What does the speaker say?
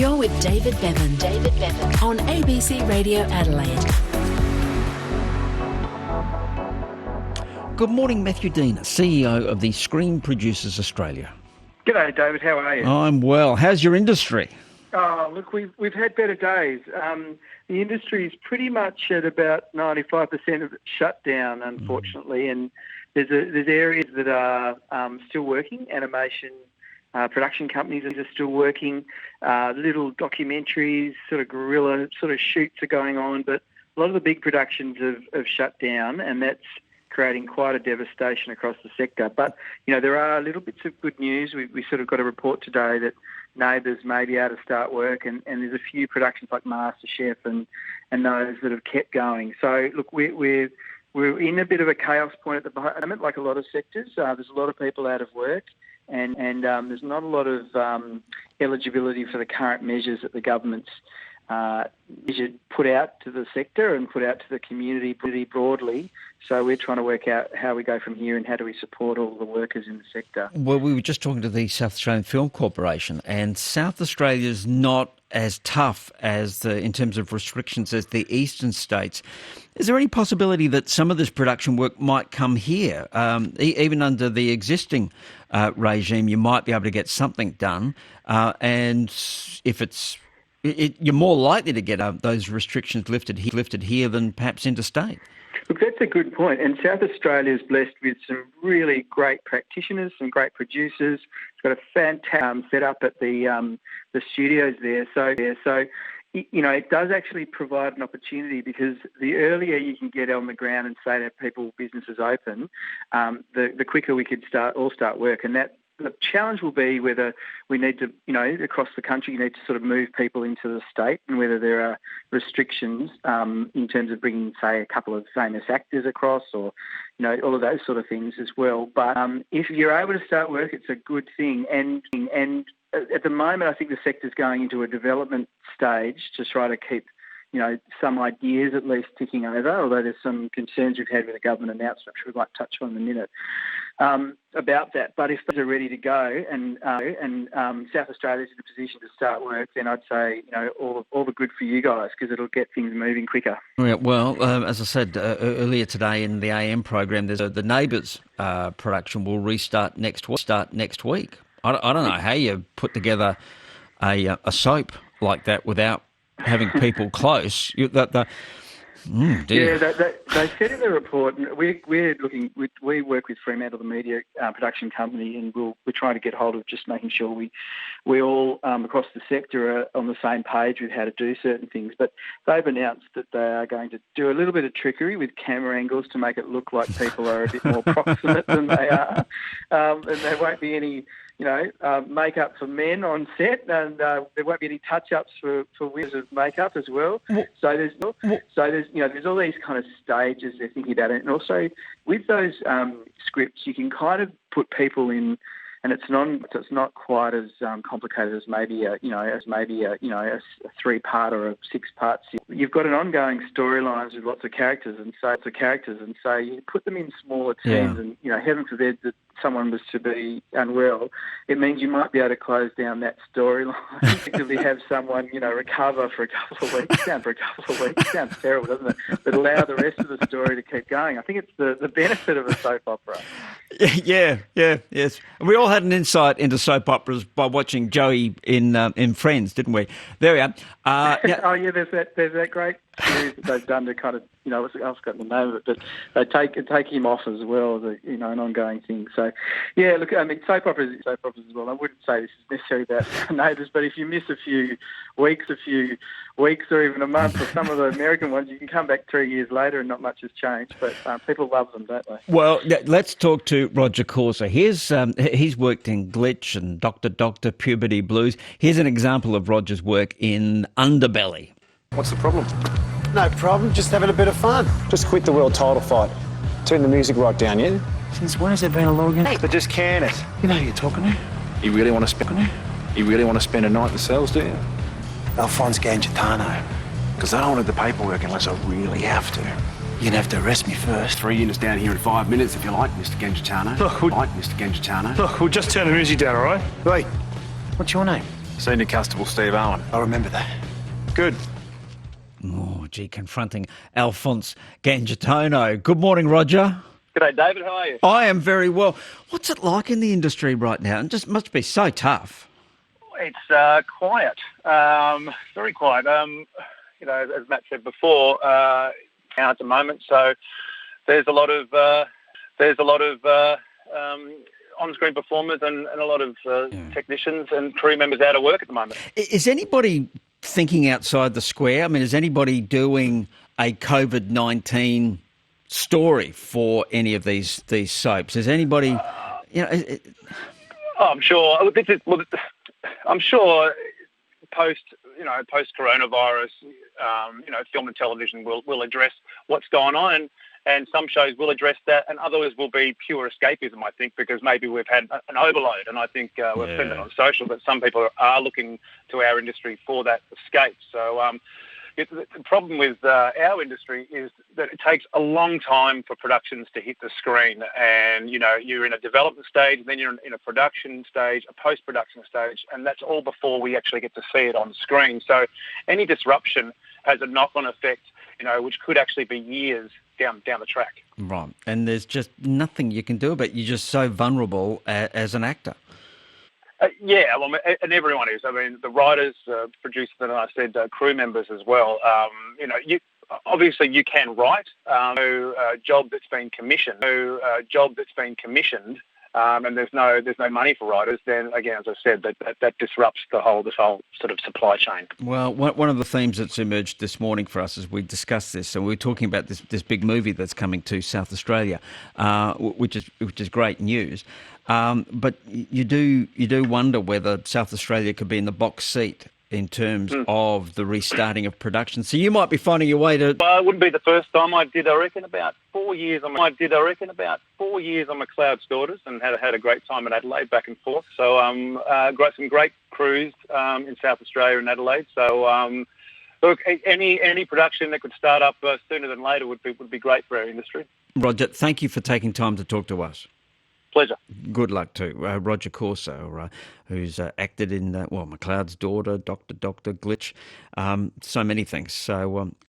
You're with David Bevan. On ABC Radio Adelaide. Good morning, Matthew Dean, CEO of the Screen Producers Australia. G'day, David. How are you? I'm well. How's your industry? Oh, look, we've had better days. The industry is pretty much at about 95% of it shut down, unfortunately, and there's areas that are still working. Animation production companies are still working. Little documentaries, sort of guerrilla sort of shoots are going on, but a lot of the big productions have shut down, and that's creating quite a devastation across the sector. But, you know, there are little bits of good news. We sort of got a report today that Neighbours may be able to start work, and there's a few productions like MasterChef and those that have kept going. So, look, we're in a bit of a chaos point at the moment, like a lot of sectors. There's a lot of people out of work, and there's not a lot of eligibility for the current measures that the government's put out to the sector and put out to the community pretty broadly. So we're trying to work out how we go from here and how do we support all the workers in the sector. Well, we were just talking to the South Australian Film Corporation, and South Australia's not as tough in terms of restrictions as the eastern states. Is there any possibility that some of this production work might come here? Even under the existing regime, you might be able to get something done, and if you're more likely to get those restrictions lifted here than perhaps interstate. Look, that's a good point. And South Australia is blessed with some really great practitioners, some great producers. It's got a fantastic setup at the studios there. So, you know, it does actually provide an opportunity, because the earlier you can get on the ground and say to people businesses open, the quicker we could all start work. And that the challenge will be whether we need to, you know, across the country, you need to sort of move people into the state, and whether there are restrictions in terms of bringing, say, a couple of famous actors across, or, you know, all of those sort of things as well. But if you're able to start work, it's a good thing. And at the moment, I think the sector's going into a development stage to try to keep, you know, some ideas at least ticking over, although there's some concerns we've had with the government announcement, which we might touch on in a minute, about that. But if those are ready to go and South Australia's in a position to start work, then I'd say, you know, all the good for you guys, because it'll get things moving quicker. Yeah, well, as I said earlier today in the AM program, there's the Neighbours production will restart next week. I don't know how you put together a soap like that without having people close. Dear. Yeah, they said in the report, and we work with Fremantle, the media production company, and we're trying to get hold of just making sure we all across the sector are on the same page with how to do certain things. But they've announced that they are going to do a little bit of trickery with camera angles to make it look like people are a bit more proximate than they are, and there won't be any, you know, makeup for men on set, and there won't be any touch-ups for women of makeup as well. So there's you know, there's all these kind of stages they're thinking about it, and also with those scripts, you can kind of put people in, and it's not quite as complicated as maybe a 3-part or a 6-part. You've got an ongoing storylines with lots of characters, and so you put them in smaller teams, and, you know, heaven forbid that someone was to be unwell, it means you might be able to close down that storyline. Effectively have someone, you know, recover for a couple of weeks. Sounds terrible, doesn't it? But allow the rest of the story to keep going. I think it's the benefit of a soap opera. Yes. We all had an insight into soap operas by watching Joey in Friends, didn't we? There we are. Oh yeah, there's that great series that they've done to kind of, you know, I've forgotten the name of it, but they take him off as well as an ongoing thing. So, yeah, look, I mean, soap operas as well. I wouldn't say this is necessarily about Neighbours, but if you miss a few weeks, or even a month, or some of the American ones, you can come back 3 years later and not much has changed. But people love them, don't they? Well, let's talk to Roger Corser. He's worked in Glitch and Doctor, Puberty Blues. Here's an example of Roger's work in Underbelly. What's the problem? No problem, just having a bit of fun. Just quit the world title fight. Turn the music right down, yeah? Since when has there been a law again? But just can it. You know who you're talking to. You really want to spend a night in the cells, do you? Alphonse Gangitano. Because I don't want to do the paperwork unless I really have to. You're going to have to arrest me first. 3 units down here in 5 minutes, if you like, Mr. Gangitano. Look, we'll just turn the music down, all right? Wait, what's your name? Senior Constable Steve Owen. I remember that. Good. Oh, gee, confronting Alphonse Gangitono. Good morning, Roger. G'day, David. How are you? I am very well. What's it like in the industry right now? It just must be so tough. It's quiet, very quiet. As Matt said before, now at the moment, so there's a lot of on-screen performers and a lot of technicians and crew members out of work at the moment. Is anybody thinking outside the square? I mean, is anybody doing a COVID-19 story for any of these soaps? Is anybody, I'm sure. I'm sure post coronavirus, film and television will address what's going on, and some shows will address that, and others will be pure escapism, I think, because maybe we've had an overload, and I think we've seen it on social that some people are looking to our industry for that escape. So the problem with our industry is that it takes a long time for productions to hit the screen, and you're in a development stage, then you're in a production stage, a post-production stage, and that's all before we actually get to see it on screen. So any disruption has a knock-on effect, which could actually be years down the track. Right, and there's just nothing you can do about it. You're just so vulnerable as an actor. And everyone is. I mean, the writers, producers, and I said crew members as well. Obviously you can write. No job that's been commissioned. And there's no money for writers. Then again, as I said, that disrupts this whole sort of supply chain. Well, one of the themes that's emerged this morning for us as we discussed this, and we're talking about this big movie that's coming to South Australia, which is great news. But you do wonder whether South Australia could be in the box seat in terms of the restarting of production. So you might be finding your way to... Well, it wouldn't be the first time. I reckon about 4 years on McLeod's Daughters, and had a great time in Adelaide, back and forth. So some great crews in South Australia and Adelaide. So look, any production that could start up sooner than later would be great for our industry. Roger, thank you for taking time to talk to us. Pleasure. Good luck to Roger Corso, who's acted in McLeod's Daughter, Dr. Glitch, so many things. So